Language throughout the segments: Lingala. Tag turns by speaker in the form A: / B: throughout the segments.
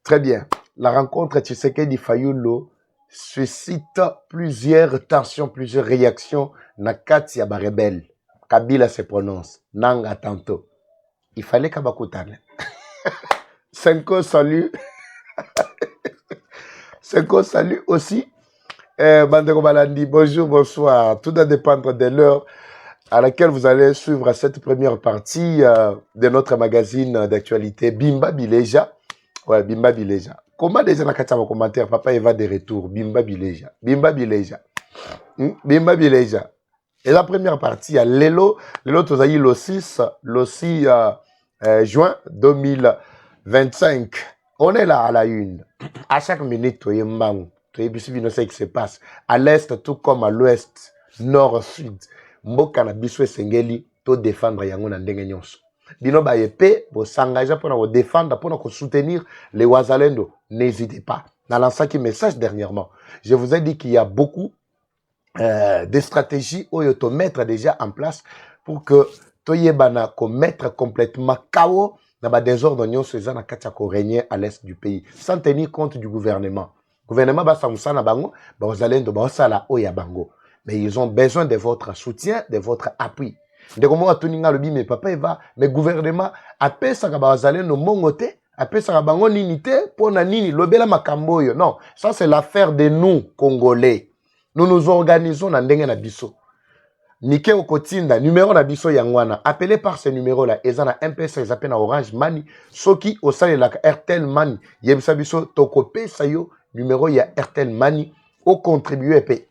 A: Très bien. La rencontre Tshisekedi Fayulu suscite plusieurs tensions, plusieurs réactions. Nakati ya rebelle. Kabila se prononce. Nanga tantôt. Il fallait kabakutane. Senko salut. Senko salut aussi. Bandeko Balandi, bonjour, bonsoir. Tout va dépendre de l'heure à laquelle vous allez suivre cette première partie de notre magazine d'actualité Bimba Bileja. Ouais, Bimba Bileja. Comment déjà na kati ya commentaire, papa Eva de retour. Bimba Bileja. Bimba Bileja. Bimba Bileja. Et la première partie, à Lelo. Lelo, tu as eu le 6 juin 2025. On est là à la une. À chaque minute, tu es mang. Tu es ce qui se passe. À l'est, tout comme à l'ouest, nord, sud. Mboka na biso sengeli, to défendre yango na ndenge nyonso. Bino ba épée, vous s'engager pour nous défendre, pour nous soutenir les Wazalendo. N'hésitez pas. Dans lancé un message dernièrement, je vous ai dit qu'il y a beaucoup de stratégies où il faut mettre déjà en place pour que Toyebana mettre complètement KO dans le désordre qui régner à l'est du pays, sans tenir compte du gouvernement. Le gouvernement va s'amuser na bango, Wazalendo ba osala oya bango. Mais ils ont besoin de votre soutien, de votre appui. De comment tuninga lobi mais papa Eva, mais gouvernement appelle ça bazale no mongote, appelle ça bango ninité pour na nini lobela makambo yo. Non, ça c'est l'affaire de nous Congolais. Nous nous organisons na ndenge na biso. Nike okotinda numéro na biso yangwana, appelez par ce numéro là, eza na M-Pesa, ils appellent na Orange Money, soki osale la Airtel Money, yebisa biso tokope sayo numéro ya Airtel Money au contribuer pe.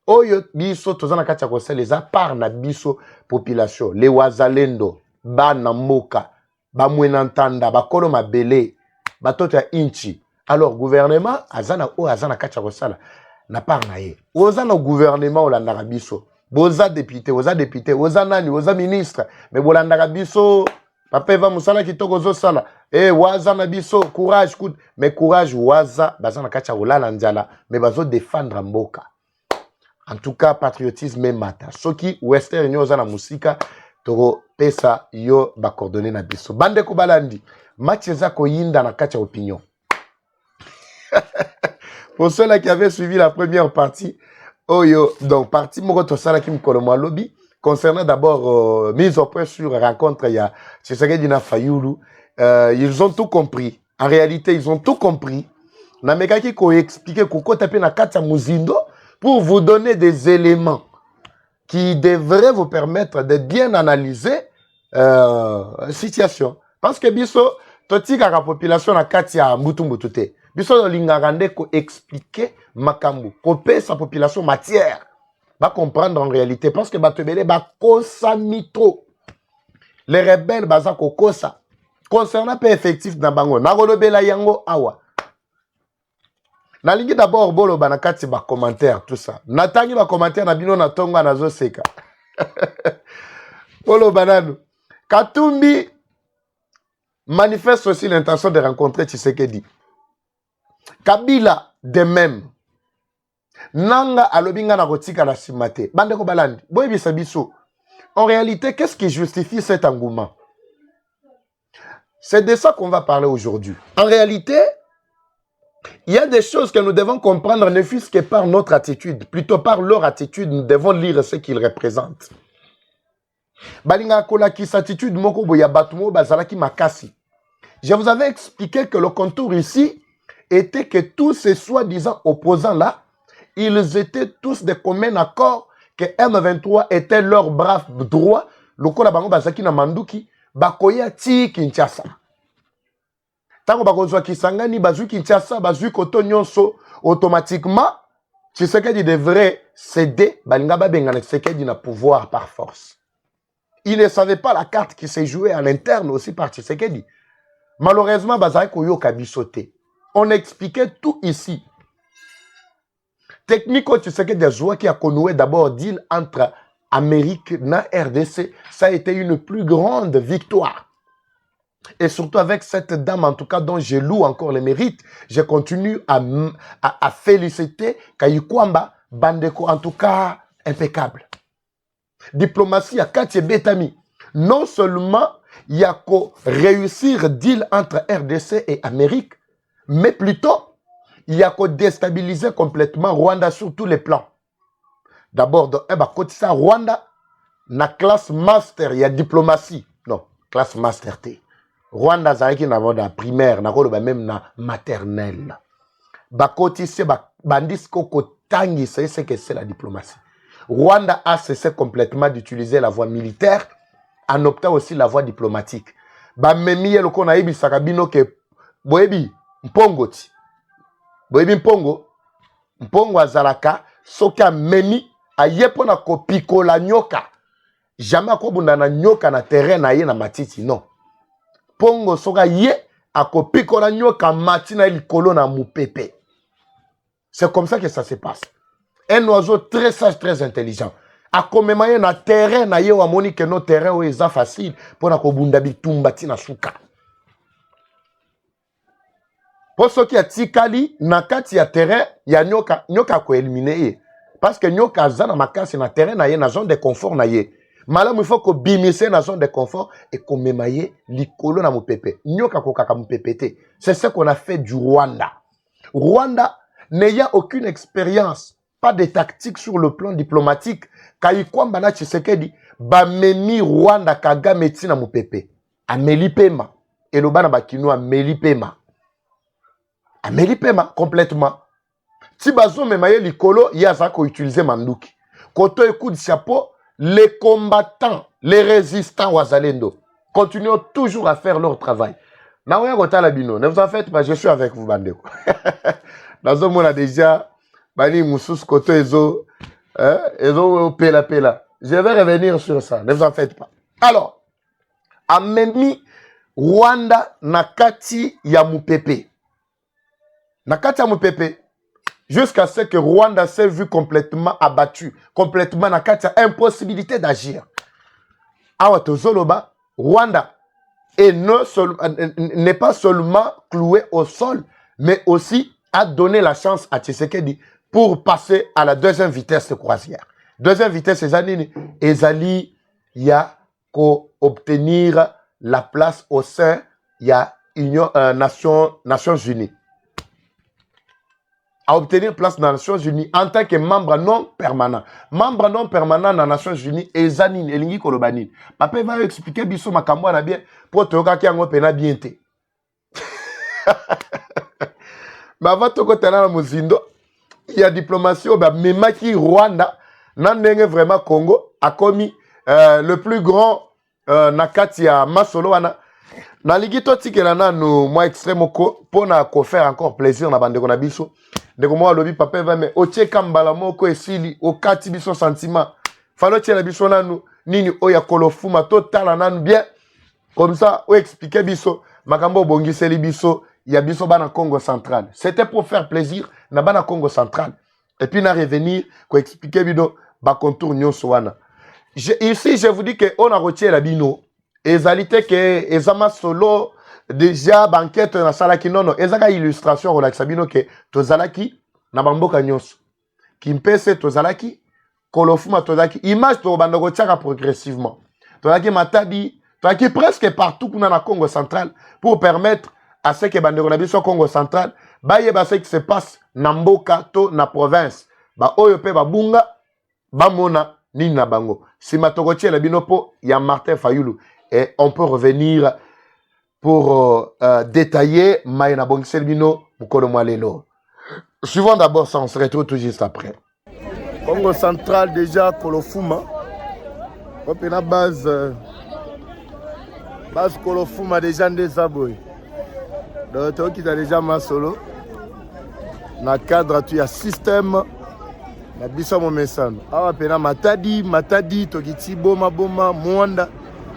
A: Oyo biso tozana kati ya koseleza par na biso population les Wazalendo bana mboka bamwena ntanda bakolo mabele batoto ya inchi. Alors gouvernement azana o azana kati ya kosala na par na ye ozana gouvernement olandaka biso boza député oza nani oza ministre mais bolandaka biso papa Eva musala kitoko zosala waza na biso courage coup mais courage waza bazana kati ya kolala njala mais bazo défendre mboka. En tout cas, patriotisme mata. Soki Western Union na musika, toro pesa yo ba coordonner na biso. Bande ko balandi, match za ko yinda na kacha opinion. Pour ceux-là qui avaient suivi la première partie, donc partie moko to sala ki mkolo mwa lobby concernant d'abord mise au point sur rencontre ya Tshisekedi na Fayulu, ils ont tout compris. En réalité, ils ont tout compris. Na mekaki ko expliquer ko taper na kacha muzindo pour vous donner des éléments qui devraient vous permettre de bien analyser la situation. Parce que biso, totika la population na katia mbutu te. Biso lingagande ko expliquer makambu, ko paie sa population matière. Va comprendre en réalité parce que batebele ba kosa mitro. Les rebelles baza ko kosa. Concernant peu effectif na bango, na golobela yango awa. Nalingi d'abord bolo banakati ba commentaire tout ça. Natangi ba commentaire na bino na tonga na zo seka. Bolo banano. Katumbi manifeste aussi l'intention de rencontrer Tshisekedi. Kabila de même. Nanga alobinga na kotika na simate. Bande ko balandi. Boy bisabiso. En réalité, qu'est-ce qui justifie cet engouement? C'est de ça qu'on va parler aujourd'hui. En réalité, il y a des choses que nous devons comprendre, ne fût-ce que par notre attitude. Plutôt par leur attitude, nous devons lire ce qu'ils représentent. Balinga kola ki attitude moko boya batumo bazalaki makasi. Je vous avais expliqué que le contour ici était que tous ces soi-disant opposants là, ils étaient tous de commun accord que M23 était leur bras droit. Lokola bango bazaki na manduki bakoya ti Kinshasa. Tango bakozwa Kisangani, bazui Kinshasa, bazui koto nyonso, automatiquement, Tshisekedi devrait céder, balinga babengana Tshisekedi na pouvoir par force. Il ne savait pas la carte qui s'est jouée en interne aussi par Tshisekedi. Malheureusement, bazai koyo kabisote. On expliquait tout ici. Techniquement, Tshisekedi a joué qui a connu d'abord deal entre Amérique et RDC. Ça a été une plus grande victoire. Et surtout avec cette dame, en tout cas, dont je loue encore les mérites, je continue à féliciter Kayukwamba Bandeko, en tout cas, impeccable. Diplomatie à Katie Betami. Non seulement il y a qu'à réussir deal entre RDC et Amérique, mais plutôt il y a qu'à déstabiliser complètement Rwanda sur tous les plans. D'abord, côté ça, Rwanda, na classe master, il y a diplomatie. Non, classe master T. Rwanda, ça qui n'a pas primaire, n'a pas même na maternelle. Côté c'est bandis koko tangi, c'est que c'est la diplomatie. Rwanda a cessé complètement d'utiliser la voie militaire en optant aussi la voie diplomatique. Memi le kona ibi sakabino ke boebi mpongo ti. Boebi mpongo azalaka soka memi ayepo na kopiko la nyoka. Jamais akobunda na nyoka na terrain na ye na matiti non. Pongo soka ye akopiko la nyoka matina likolo na mupepe. C'est comme ça que ça se passe. Un oiseau très sage, très intelligent. A commémorer na terrain na ye wa moni que no terrain o eza facile pour na kobunda bitumba tina suka. Pour ceux qui a tikali na kati ya terrain ya nyoka ko éliminer ye parce que nyoka zana makasi na terrain na ye na zone de confort na ye. Malamu il faut ko bimise na zone de confort et commémorer likolo na mupepe. Nyoka ko kaka mupepete. C'est ce qu'on a fait du Rwanda. Rwanda n'ayant aucune expérience, pas de tactique sur le plan diplomatique, Kayikwamba na Tshisekedi, memi Rwanda Kagame tina mupepe. Ameli pema. Et le bana bakino ameli pema. Ameli pema complètement. Si bazo memaye likolo, yaza ko utiliser manduki. Koto écoute chapeau, les combattants, les résistants wazalendo continuent toujours à faire leur travail. Naoya Kotala Bino, ne vous en faites pas, je suis avec vous, bandeko. Dans un monde déjà, Bani Moussous Koto Ezo, Ezo Pela. Je vais revenir sur ça, ne vous en faites pas. Alors, Amemi Rwanda Nakati Yamupepe. Nakati Yamupepe, jusqu'à ce que Rwanda s'est vu complètement abattu, complètement Nakati impossibilité d'agir. Awatozoloba, Rwanda n'est pas seulement cloué au sol, mais aussi a donné la chance à Tshisekedi pour passer à la deuxième vitesse de croisière. Deuxième vitesse, Ezali, il y a qu'à obtenir la place au sein, il y a Nations Unies. À obtenir place dans les Nations Unies en tant que membre non permanent. Membre non permanent dans les Nations Unies, Ezanine, Elingi Kolobanine. Papa va expliquer biso makambo na bien pour te yoka ki yango pena bien te. Mais avant de côté na muzindo, il y a diplomatie au memaki Rwanda, nandenge vraiment Congo a commis le plus grand nakati ya masolo wana. Na ligito tikela na no moi extrême ko pona ko faire encore plaisir na bande ko na biso. Ndeko mo alobi papa va me otieka mbala moko esili okati biso sentiment. Falo tiela biso nanu nini oya kolofuma totala nanu bien. Comme ça, on expliquer biso makambo bongiseli biso ya biso bana Congo central. C'était pour faire plaisir na bana Congo central. Et puis na revenir ko expliquer bido ba contour nyonso wana. Ici je vous dis que on a retiré la bino. Ezalité que ezama solo déjà banquette na salaki nono ezaka illustration relaxa bino que tozalaki na bamboka nyonso. Kimpese tozalaki kolofuma tozalaki image to bandoko tiaka progressivement. Tozalaki matadi qui presque partout qu'on a na Congo central pour permettre à ceux qui bandeko na biso Congo central baye ba ce qui se passe na mboka to na province ba oyo pe ba bunga ba mona ni na bango si matokotie la binopo ya Martin Fayulu et on peut revenir pour détailler Maïna Bongisel Bino Mukolo Mwalelo. Suivons d'abord ça, on se retrouve tout juste après. Congo central déjà Kolofuma on peut la base base Kolofuma déjà des aboy. Donc qui a déjà ma solo na cadre tu ya système na biso mo mesano awa pena matadi tokiti boma mwanda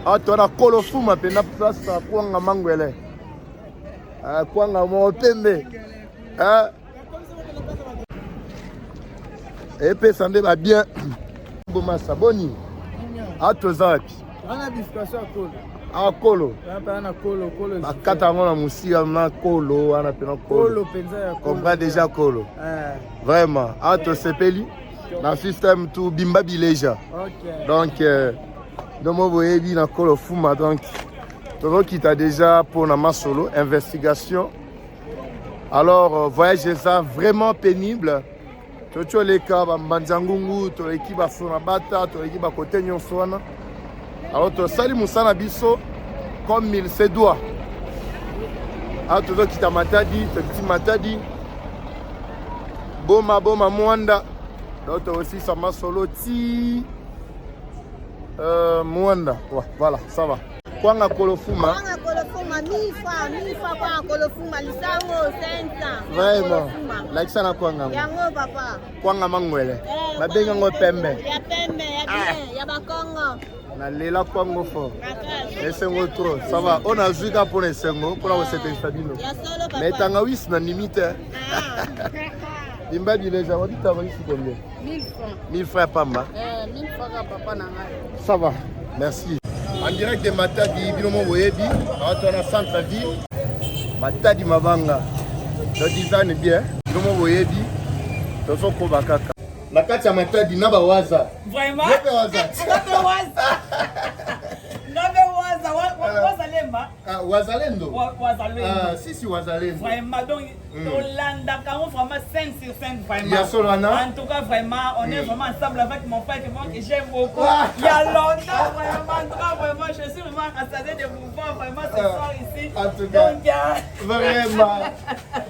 A: awa tona Kolofuma pena place kwanga mangwele kwanga mo pembe et pe sande ba bien boma saboni atozapi ana discussion kolo kolo ana kolo akata ngona musika na kolo ana pena kolo penza ya kolo comprend déjà kolo vraiment ato sepeli na système tout bimba bileja donc domo boyebi na kolo fuma donc toro qui t'a déjà pour na masolo investigation Alors, voyage ça vraiment pénible. Toto les cas, Banzangungu, to l'équipe à Sonabata, to l'équipe à côté Nyonswana. Alors, to sali Moussana Bisso comme il se doit. Alors, to qui t'a matadi, to petit matadi. Boma Mwanda. Donc, to aussi Sama Solo Ti. Mwanda. Ouais, voilà, ça va. Kwanga Kolofuma.
B: Kwanga Kolofuma, 1000 fois Kwanga Kolofuma, lisango 500.
A: Vraiment. Like ça na Kwanga.
B: Yango papa.
A: Kwanga mangwele. Babenga ngo pembe.
B: Ya pembe, ya bien, ya bakongo.
A: Na lela Kwango fort. Esengo trop. Ça va. On a vu pour les sengo pour la recette stabilo.
B: Ya solo papa.
A: Mais tangawis na limite. Bimba bileja, on dit tangawis combien?
B: 1000 francs.
A: 1000 francs pamba.
B: 1000 francs papa na ngai.
A: Ça va. Merci. En direct de Matadi, Binomo Boyebi, on a centre-ville, Matadi Mabanga, le design est bien, Binomo Boyebi, nous sommes Kobakaka. La carte à Matadi, Naba Waza.
C: Vraiment?
A: Naba Waza.
C: Wazalemba.
A: Wazalendo.
C: Wazalendo.
A: Ah, si, Wazalendo.
C: Vraiment, donc, Tolanda, quand vraiment 5 sur 5, vraiment.
A: Il y a Solana.
C: En tout cas, vraiment, on est vraiment ensemble avec mon frère que j'aime beaucoup. Il y a longtemps, vraiment, en tout cas, vraiment, je suis vraiment assailli de mouvement, vraiment, ce soir ici.
A: En tout cas,
C: donc,
A: vraiment,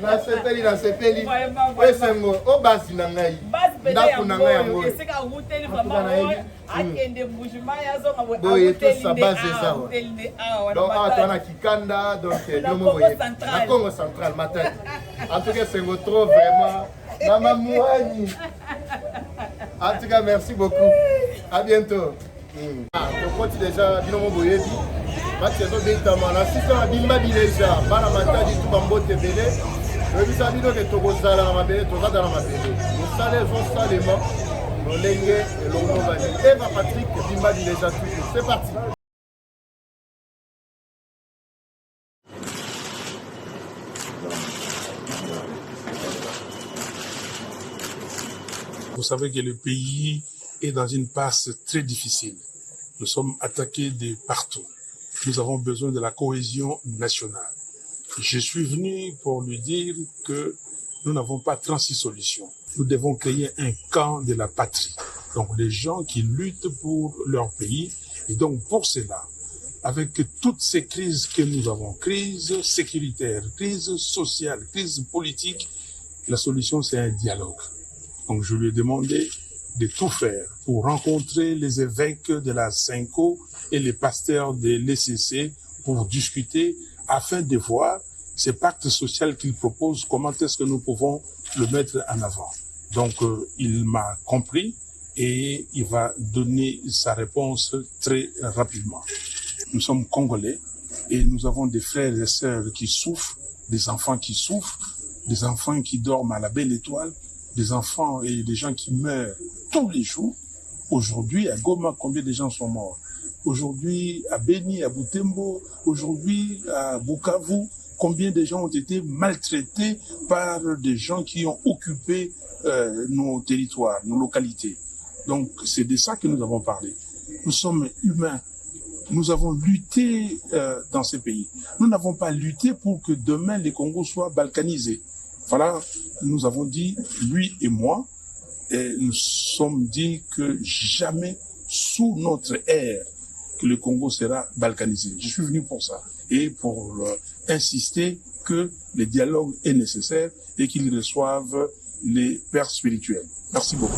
A: na sepeli.
C: Vraiment,
A: vraiment. Au basi nangai.
C: Ndako nangai yango. Et c'est qu'à route, vraiment, akende bougement ya zo mabo.
A: Boye tout sa base ça. Donc on a Kikanda donc la Congo central matin. En tout cas c'est trop vraiment Mama Mouani. En tout cas merci beaucoup. À bientôt. On continue déjà Binomo Boyebi. Mathieu Betama na sisa bimba bileja bana matadi tout bambote belé. Le bisabino que tozala na mabele tozala na mabele. Nous salons salement. Eva Patrick Bimba dit déjà toujours. C'est parti.
D: Vous savez que le pays est dans une passe très difficile. Nous sommes attaqués de partout. Nous avons besoin de la cohésion nationale. Je suis venu pour lui dire que nous n'avons pas 36 solutions. Nous devons créer un camp de la patrie. Donc, les gens qui luttent pour leur pays. Et donc, pour cela, avec toutes ces crises que nous avons, crise sécuritaire, crise sociale, crise politique, la solution, c'est un dialogue. Donc, je lui ai demandé de tout faire pour rencontrer les évêques de la Cinco et les pasteurs de l'ECC pour discuter afin de voir ce pacte social qu'il propose, comment est-ce que nous pouvons le mettre en avant. Donc, il m'a compris et il va donner sa réponse très rapidement. Nous sommes Congolais et nous avons des frères et sœurs qui souffrent, des enfants qui souffrent, des enfants qui dorment à la belle étoile, des enfants et des gens qui meurent tous les jours. Aujourd'hui, à Goma, combien de gens sont morts? Aujourd'hui, à Beni, à Butembo, aujourd'hui, à Bukavu, combien de gens ont été maltraités par des gens qui ont occupé nos territoires, nos localités. Donc, c'est de ça que nous avons parlé. Nous sommes humains. Nous avons lutté dans ces pays. Nous n'avons pas lutté pour que demain les Congos soient balkanisés. Voilà, nous avons dit, lui et moi, et nous sommes dit que jamais sous notre ère que le Congo sera balkanisé. Je suis venu pour ça et pour insister que le dialogue est nécessaire et qu'ils reçoivent les pères spirituels. Merci beaucoup.